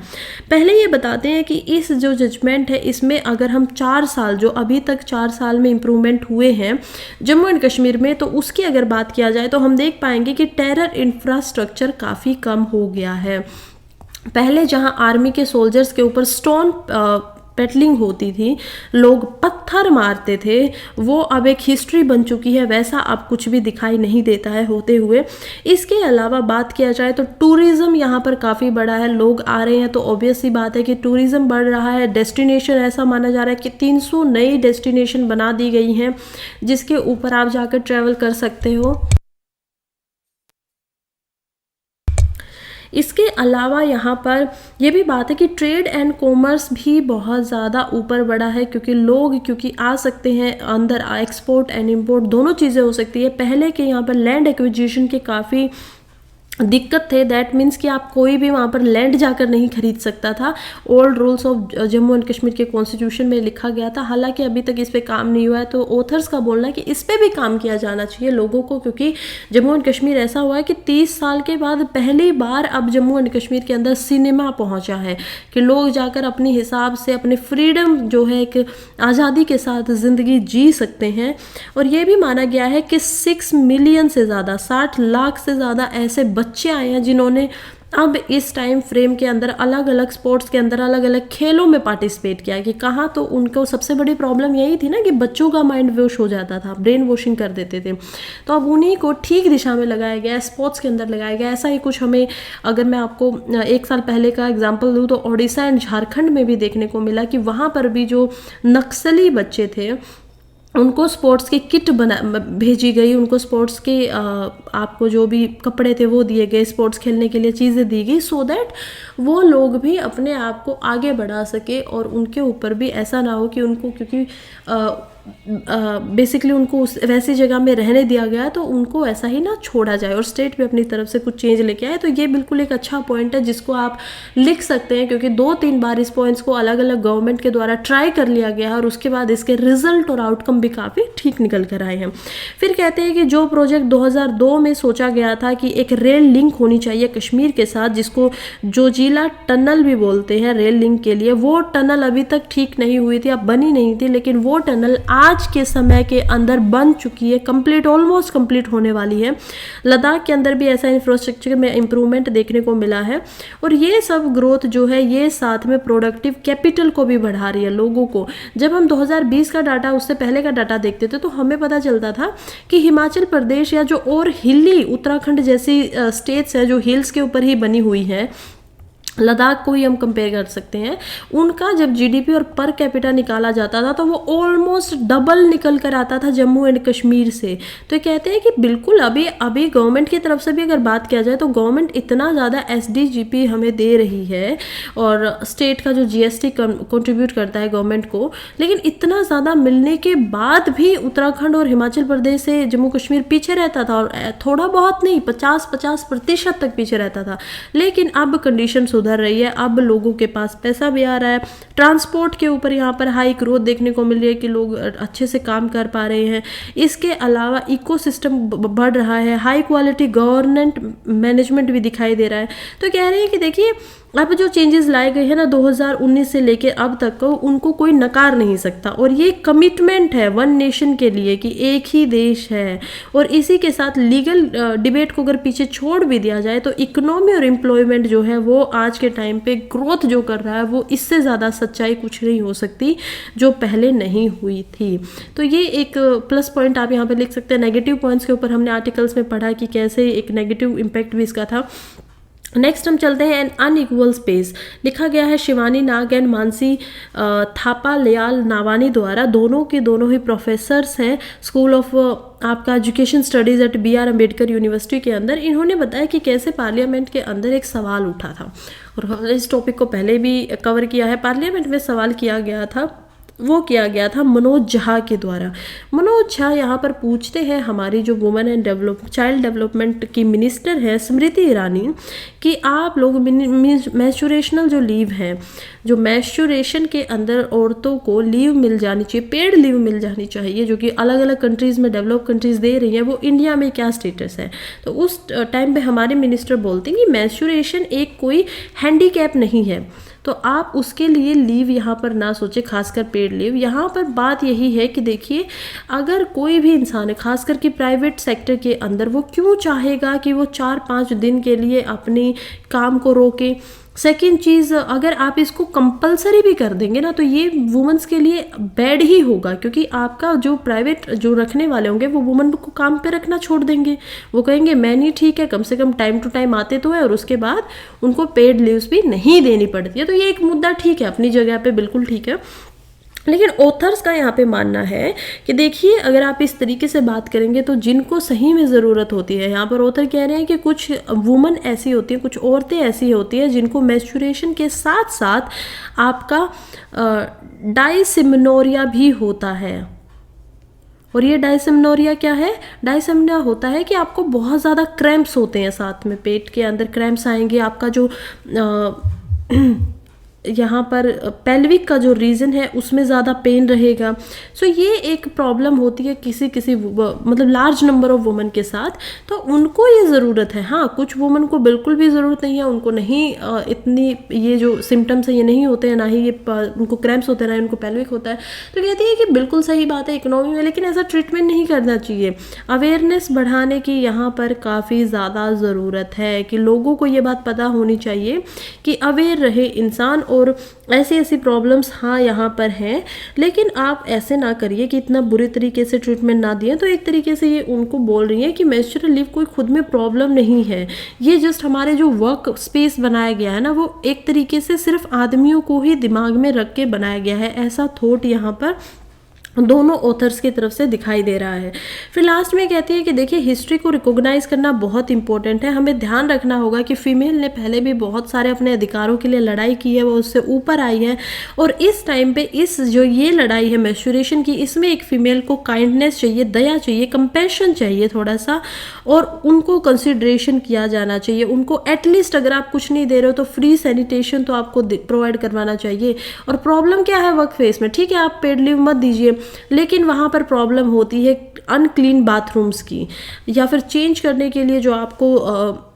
पहले ये बताते हैं कि इस जो जजमेंट है इसमें अगर हम 4 साल, जो अभी तक 4 साल में इम्प्रूवमेंट हुए हैं जम्मू एंड कश्मीर में, तो उसकी अगर बात किया जाए तो हम देख पाएंगे कि टेरर इंफ्रास्ट्रक्चर काफ़ी कम हो गया है। पहले जहां आर्मी के सोल्जर्स के ऊपर स्टोन पेटलिंग होती थी, लोग पत्थर मारते थे, वो अब एक हिस्ट्री बन चुकी है, वैसा अब कुछ भी दिखाई नहीं देता है होते हुए। इसके अलावा बात किया जाए तो टूरिज़्म यहाँ पर काफ़ी बड़ा है, लोग आ रहे हैं तो ऑब्वियस सी बात है कि टूरिज़्म बढ़ रहा है। डेस्टिनेशन ऐसा माना जा रहा है कि 300 नई डेस्टिनेशन बना दी गई हैं जिसके ऊपर आप जाकर ट्रैवल कर सकते हो। इसके अलावा यहाँ पर यह भी बात है कि ट्रेड एंड कॉमर्स भी बहुत ज़्यादा ऊपर बढ़ा है, क्योंकि आ सकते हैं अंदर, एक्सपोर्ट एंड इंपोर्ट दोनों चीज़ें हो सकती है। पहले के यहाँ पर लैंड एक्विजिशन के काफ़ी दिक्कत थे, दैट मीन्स कि आप कोई भी वहाँ पर लैंड जाकर नहीं खरीद सकता था। Old rules of Jammu and Kashmir के कॉन्स्टिट्यूशन में लिखा गया था, हालांकि अभी तक इस पे काम नहीं हुआ है, तो ऑथर्स का बोलना है कि इस पे भी काम किया जाना चाहिए लोगों को, क्योंकि जम्मू एंड कश्मीर ऐसा हुआ है कि 30 साल के बाद पहली बार अब जम्मू एंड कश्मीर के अंदर सिनेमा पहुँचा है कि लोग जाकर अपने हिसाब से अपने फ्रीडम जो है एक आज़ादी के साथ ज़िंदगी जी सकते हैं। और ये भी माना गया है कि 6 मिलियन से ज़्यादा, 60 लाख से ज़्यादा ऐसे बच्चे आए हैं जिन्होंने अब इस टाइम फ्रेम के अंदर अलग अलग स्पोर्ट्स के अंदर अलग अलग खेलों में पार्टिसिपेट किया कि कहाँ, तो उनको सबसे बड़ी प्रॉब्लम यही थी ना कि बच्चों का माइंड वॉश हो जाता था, ब्रेन वॉशिंग कर देते थे, तो अब उन्हीं को ठीक दिशा में लगाया गया, स्पोर्ट्स के अंदर लगाया गया। ऐसा ही कुछ हमें, अगर मैं आपको 1 साल पहले का एग्जाम्पल दूँ तो ओडिशा एंड झारखंड में भी देखने को मिला कि वहाँ पर भी जो नक्सली बच्चे थे उनको स्पोर्ट्स की किट भेजी गई, उनको स्पोर्ट्स के आपको जो भी कपड़े थे वो दिए गए, स्पोर्ट्स खेलने के लिए चीज़ें दी गई, सो दैट वो लोग भी अपने आप को आगे बढ़ा सके और उनके ऊपर भी ऐसा ना हो कि उनको, क्योंकि बेसिकली उनको उस वैसी जगह में रहने दिया गया तो उनको ऐसा ही ना छोड़ा जाए, और स्टेट भी अपनी तरफ से कुछ चेंज लेके आए। तो ये बिल्कुल एक अच्छा पॉइंट है जिसको आप लिख सकते हैं, क्योंकि 2-3 बार इस पॉइंट्स को अलग अलग गवर्नमेंट के द्वारा ट्राई कर लिया गया है और उसके बाद इसके रिजल्ट और आउटकम भी काफ़ी ठीक निकल कर आए हैं। फिर कहते हैं कि जो प्रोजेक्ट 2002 में सोचा गया था कि एक रेल लिंक होनी चाहिए कश्मीर के साथ, जिसको जोजिला टनल भी बोलते हैं रेल लिंक के लिए, वो टनल अभी तक ठीक नहीं हुई थी, अब बनी नहीं थी, लेकिन वो टनल आज के समय के अंदर बन चुकी है, कंप्लीट, ऑलमोस्ट कंप्लीट होने वाली है। लद्दाख के अंदर भी ऐसा इंफ्रास्ट्रक्चर में इंप्रूवमेंट देखने को मिला है, और ये सब ग्रोथ जो है ये साथ में प्रोडक्टिव कैपिटल को भी बढ़ा रही है लोगों को। जब हम 2020 का डाटा, उससे पहले का डाटा देखते थे तो हमें पता चलता था कि हिमाचल प्रदेश या जो और हिली उत्तराखंड जैसी स्टेट्स हैं जो हिल्स के ऊपर ही बनी हुई है, लद्दाख को ही हम कंपेयर कर सकते हैं, उनका जब जीडीपी और पर कैपिटा निकाला जाता था तो वो ऑलमोस्ट डबल निकल कर आता था जम्मू एंड कश्मीर से। तो ये कहते हैं कि बिल्कुल अभी गवर्नमेंट की तरफ से भी अगर बात किया जाए तो गवर्नमेंट इतना ज़्यादा एसडीजीपी हमें दे रही है, और स्टेट का जो जीएसटी कंट्रीब्यूट करता है गवर्नमेंट को, लेकिन इतना ज़्यादा मिलने के बाद भी उत्तराखंड और हिमाचल प्रदेश से जम्मू कश्मीर पीछे रहता था, और थोड़ा बहुत नहीं, 50% तक पीछे रहता था। लेकिन अब कंडीशन सुधर रही है, अब लोगों के पास पैसा भी आ रहा है, ट्रांसपोर्ट के ऊपर यहाँ पर हाई ग्रोथ देखने को मिल रही है कि लोग अच्छे से काम कर पा रहे हैं। इसके अलावा इकोसिस्टम बढ़ रहा है, हाई क्वालिटी गवर्नेंट मैनेजमेंट भी दिखाई दे रहा है। तो कह रहे हैं कि देखिए अब जो चेंजेस लाए गए हैं ना 2019 से लेकर अब तक को, उनको कोई नकार नहीं सकता, और ये कमिटमेंट है वन नेशन के लिए कि एक ही देश है। और इसी के साथ लीगल डिबेट को अगर पीछे छोड़ भी दिया जाए तो इकोनॉमी और एम्प्लॉयमेंट जो है वो आज के टाइम पे ग्रोथ जो कर रहा है वो इससे ज़्यादा सच्चाई कुछ नहीं हो सकती जो पहले नहीं हुई थी। तो ये एक प्लस पॉइंट आप यहाँ पे लिख सकते हैं। नेगेटिव पॉइंट्स के ऊपर हमने आर्टिकल्स में पढ़ा कि कैसे एक नेगेटिव इम्पैक्ट भी इसका था। नेक्स्ट हम चलते हैं, एन अनइक्वल स्पेस, लिखा गया है शिवानी नाग एंड मानसी थापा लयाल नावानी द्वारा, दोनों के दोनों ही प्रोफेसर्स हैं स्कूल ऑफ आपका education studies eight BR Ambedkar university के अंदर। इन्होंने बताया कि कैसे पार्लियामेंट के अंदर एक सवाल उठा था, और इस टॉपिक को पहले भी कवर किया है। पार्लियामेंट में सवाल किया गया था वो किया गया था मनोज झा के द्वारा। मनोज झा यहाँ पर पूछते हैं हमारी जो वुमेन एंड चाइल्ड डेवलपमेंट की मिनिस्टर है स्मृति ईरानी कि आप लोग मैंस्चुरेशनल जो लीव है, जो मैंस्चुरेशन के अंदर औरतों को लीव मिल जानी चाहिए, पेड लीव मिल जानी चाहिए, जो कि अलग अलग कंट्रीज़ में डेवलप कंट्रीज़ दे रही हैं, वो इंडिया में क्या स्टेटस है। तो उस टाइम पे हमारे मिनिस्टर बोलते हैं कि मैंस्चुरेशन एक कोई हैंडीकैप नहीं है, तो आप उसके लिए लीव यहाँ पर ना सोचे, खासकर पेड लीव। यहाँ पर बात यही है कि देखिए, अगर कोई भी इंसान है, खासकर कि प्राइवेट सेक्टर के अंदर, वो क्यों चाहेगा कि वो 4-5 दिन के लिए अपनी काम को रोके। सेकेंड चीज़, अगर आप इसको कंपलसरी भी कर देंगे ना, तो ये वुमेंस के लिए बैड ही होगा, क्योंकि आपका जो प्राइवेट जो रखने वाले होंगे वो वुमेन को काम पे रखना छोड़ देंगे। वो कहेंगे मैं नहीं, ठीक है, कम से कम टाइम टू टाइम आते तो है, और उसके बाद उनको पेड लीव्स भी नहीं देनी पड़ती है। तो ये एक मुद्दा ठीक है, अपनी जगह पे बिल्कुल ठीक है। लेकिन ऑथर्स का यहाँ पे मानना है कि देखिए, अगर आप इस तरीके से बात करेंगे तो जिनको सही में ज़रूरत होती है, यहाँ पर ऑथर कह रहे हैं कि कुछ वुमन ऐसी होती हैं, कुछ औरतें ऐसी होती हैं जिनको मेंस्ट्रुएशन के साथ साथ आपका डाइसिमेनोरिया भी होता है। और ये डाइसेमिनोरिया क्या है? डाइसेमिनोरिया होता है कि आपको बहुत ज़्यादा क्रैम्प्स होते हैं, साथ में पेट के अंदर क्रैम्प्स आएंगे, आपका जो यहाँ पर पेल्विक का जो रीजन है उसमें ज़्यादा पेन रहेगा। सो ये एक प्रॉब्लम होती है किसी मतलब लार्ज नंबर ऑफ वुमेन के साथ, तो उनको ये ज़रूरत है। हाँ, कुछ वुमेन को बिल्कुल भी ज़रूरत नहीं है, उनको नहीं इतनी ये जो सिम्टम्स है ये नहीं होते हैं, ना ही ये उनको क्रैम्प्स होते हैं, ना ही उनको पेल्विक होता है। तो कहती है कि बिल्कुल सही बात है इकोनॉमी में, लेकिन ऐसा ट्रीटमेंट नहीं करना चाहिए। अवेयरनेस बढ़ाने की यहाँ पर काफ़ी ज़्यादा ज़रूरत है कि लोगों को ये बात पता होनी चाहिए कि अवेयर रहे इंसान, और ऐसी ऐसी प्रॉब्लम्स हाँ यहाँ पर हैं, लेकिन आप ऐसे ना करिए कि इतना बुरे तरीके से ट्रीटमेंट ना दिए। तो एक तरीके से ये उनको बोल रही है कि मेंस्ट्रुअल लीव कोई खुद में प्रॉब्लम नहीं है, ये जस्ट हमारे जो वर्क स्पेस बनाया गया है ना, वो एक तरीके से सिर्फ आदमियों को ही दिमाग में रख के बनाया गया है, ऐसा थॉट यहाँ पर दोनों ऑथर्स की तरफ से दिखाई दे रहा है। फिर लास्ट में कहती है कि देखिए, हिस्ट्री को रिकॉग्नाइज करना बहुत इंपॉर्टेंट है। हमें ध्यान रखना होगा कि फीमेल ने पहले भी बहुत सारे अपने अधिकारों के लिए लड़ाई की है, वो उससे ऊपर आई है, और इस टाइम पे इस जो ये लड़ाई है मेंस्ट्रुएशन की, इसमें एक फीमेल को काइंडनेस चाहिए, दया चाहिए, कंपैशन चाहिए थोड़ा सा, और उनको कंसिडरेशन किया जाना चाहिए। उनको एटलीस्ट अगर आप कुछ नहीं दे रहे हो तो फ्री सैनिटेशन तो आपको प्रोवाइड करवाना चाहिए। और प्रॉब्लम क्या है वर्क फेस में, ठीक है आप पेड लीव मत दीजिए, लेकिन वहाँ पर प्रॉब्लम होती है अनक्लीन बाथरूम्स की, या फिर चेंज करने के लिए जो आपको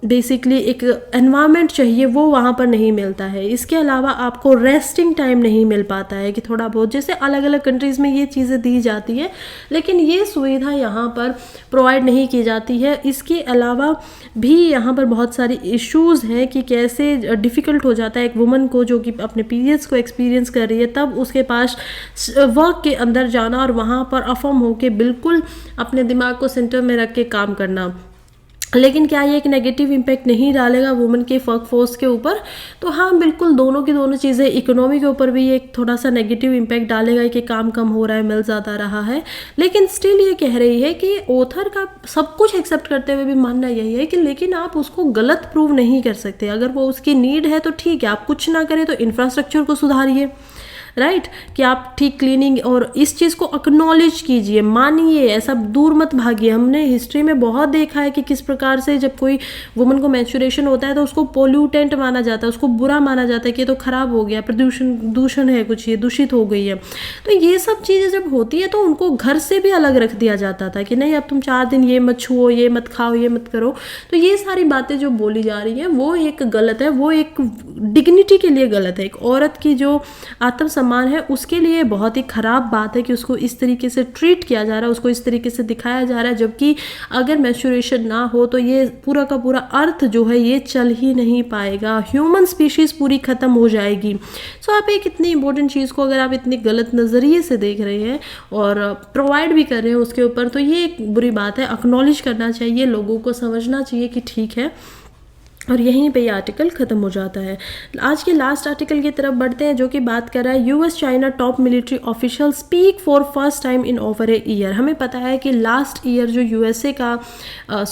बेसिकली एक एनवायरनमेंट चाहिए वो वहाँ पर नहीं मिलता है। इसके अलावा आपको रेस्टिंग टाइम नहीं मिल पाता है कि थोड़ा बहुत, जैसे अलग अलग कंट्रीज़ में ये चीज़ें दी जाती है, लेकिन ये सुविधा यहाँ पर प्रोवाइड नहीं की जाती है। इसके अलावा भी यहाँ पर बहुत सारी इश्यूज़ हैं कि कैसे डिफ़िकल्ट हो जाता है एक वुमन को जो कि अपने पीरियड्स को एक्सपीरियंस कर रही है, तब उसके पास वर्क के अंदर जाना और वहाँ पर अफर्म होके बिल्कुल अपने दिमाग को सेंटर में रख के काम करना। लेकिन क्या ये एक नेगेटिव इम्पैक्ट नहीं डालेगा वुमेन के वर्क फोर्स के ऊपर? तो हाँ, बिल्कुल दोनों की दोनों चीज़ें, इकोनॉमी के ऊपर भी एक थोड़ा सा नेगेटिव इम्पैक्ट डालेगा कि काम कम हो रहा है, मिल ज़्यादा रहा है। लेकिन स्टिल ये कह रही है कि ऑथर का सब कुछ एक्सेप्ट करते हुए भी मानना यही है कि लेकिन आप उसको गलत प्रूव नहीं कर सकते। अगर वो उसकी नीड है तो ठीक है, आप कुछ ना करें तो इंफ्रास्ट्रक्चर को सुधारिए, राइट, कि आप ठीक क्लीनिंग और इस चीज़ को एक्नॉलेज कीजिए, मानिए, ऐसा दूर मत भागिए। हमने हिस्ट्री में बहुत देखा है कि किस प्रकार से जब कोई वुमन को मेंस्ट्रुएशन होता है तो उसको पोल्यूटेंट माना जाता है, उसको बुरा माना जाता है कि ये तो खराब हो गया, दूषण है, कुछ ये दूषित हो गई है। तो ये सब चीज़ें जब होती है तो उनको घर से भी अलग रख दिया जाता था कि नहीं अब तुम 4 दिन ये मत छुओ, ये मत खाओ, ये मत करो। तो ये सारी बातें जो बोली जा रही हैं वो एक गलत है, वो एक डिग्निटी के लिए गलत है, एक औरत की जो आत्म सम्मान है उसके लिए बहुत ही खराब बात है कि उसको इस तरीके से ट्रीट किया जा रहा है, उसको इस तरीके से दिखाया जा रहा है। जबकि अगर मेंस्ट्रुएशन ना हो तो ये पूरा का पूरा अर्थ जो है ये चल ही नहीं पाएगा, ह्यूमन स्पीशीज पूरी खत्म हो जाएगी। सो आप एक इतनी इंपॉर्टेंट चीज़ को अगर आप इतनी गलत नज़रिए से देख रहे हैं और प्रोवाइड भी कर रहे हैं उसके ऊपर, तो ये एक बुरी बात है। एक्नॉलेज करना चाहिए, लोगों को समझना चाहिए कि ठीक है। और यहीं पे ये आर्टिकल ख़त्म हो जाता है। आज के लास्ट आर्टिकल की तरफ बढ़ते हैं जो कि बात कर रहा है US China top military official speak for first time in over a year. हमें पता है कि लास्ट ईयर जो यूएसए का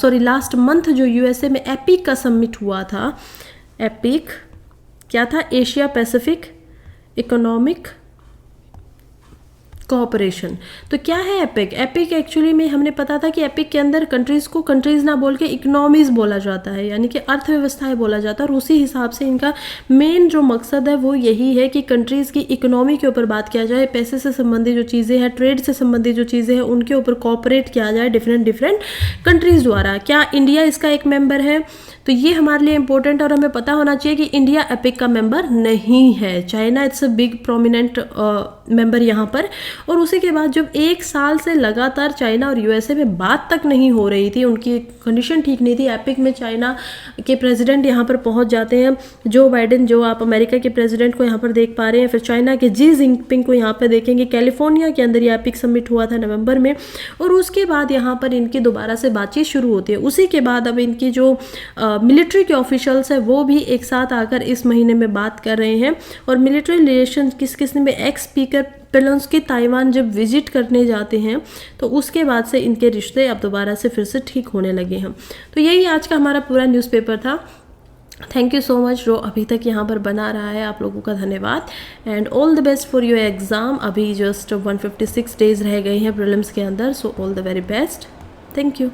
लास्ट मंथ जो यूएसए में एपिक का समिट हुआ था, एपिक क्या था? Asia Pacific economic cooperation. तो क्या है एपिक? एपिक एक्चुअली में हमने पता था कि एपिक के अंदर कंट्रीज़ को कंट्रीज़ ना बोल के इकोनॉमीज़ बोला जाता है, यानी कि अर्थव्यवस्थाएं बोला जाता है, और उसी हिसाब से इनका मेन जो मकसद है वो यही है कि कंट्रीज़ की इकोनॉमी के ऊपर बात किया जाए, पैसे से संबंधित जो चीज़ें हैं, ट्रेड से संबंधित जो चीज़ें हैं, उनके ऊपर कोऑपरेट किया जाए डिफरेंट कंट्रीज़ द्वारा। क्या इंडिया इसका एक मेंबर है? तो ये हमारे लिए इंपॉर्टेंट, और हमें पता होना चाहिए कि इंडिया एपिक का मेंबर नहीं है। China it's a big prominent member यहाँ पर। और उसी के बाद जब 1 साल से लगातार चाइना और यूएसए में बात तक नहीं हो रही थी, उनकी कंडीशन ठीक नहीं थी, एपिक में चाइना के प्रेसिडेंट यहाँ पर पहुँच जाते हैं, जो बाइडेन, जो आप अमेरिका के प्रेसिडेंट को यहाँ पर देख पा रहे हैं, फिर चाइना के जी जिनपिंग को यहाँ पर देखेंगे। कैलिफोर्निया के अंदर ये एपिक समिट हुआ था नवंबर में, और उसके बाद यहाँ पर इनकी दोबारा से बातचीत शुरू होती है। उसी के बाद अब इनकी जो मिलिट्री के ऑफिशियल्स है वो भी एक साथ आकर इस महीने में बात कर रहे हैं, और मिलिट्री रिलेशन किस में एक्स स्पीकर पेलोंस्की ताइवान जब विजिट करने जाते हैं तो उसके बाद से इनके रिश्ते अब दोबारा से फिर से ठीक होने लगे हैं। तो यही आज का हमारा पूरा न्यूज़पेपर था। थैंक यू सो मच जो अभी तक यहाँ पर बना रहा है, आप लोगों का धन्यवाद, and all the best for your exam. अभी जस्ट 156 डेज रह गए हैं प्रीलिम्स के अंदर, so all the very best. Thank you.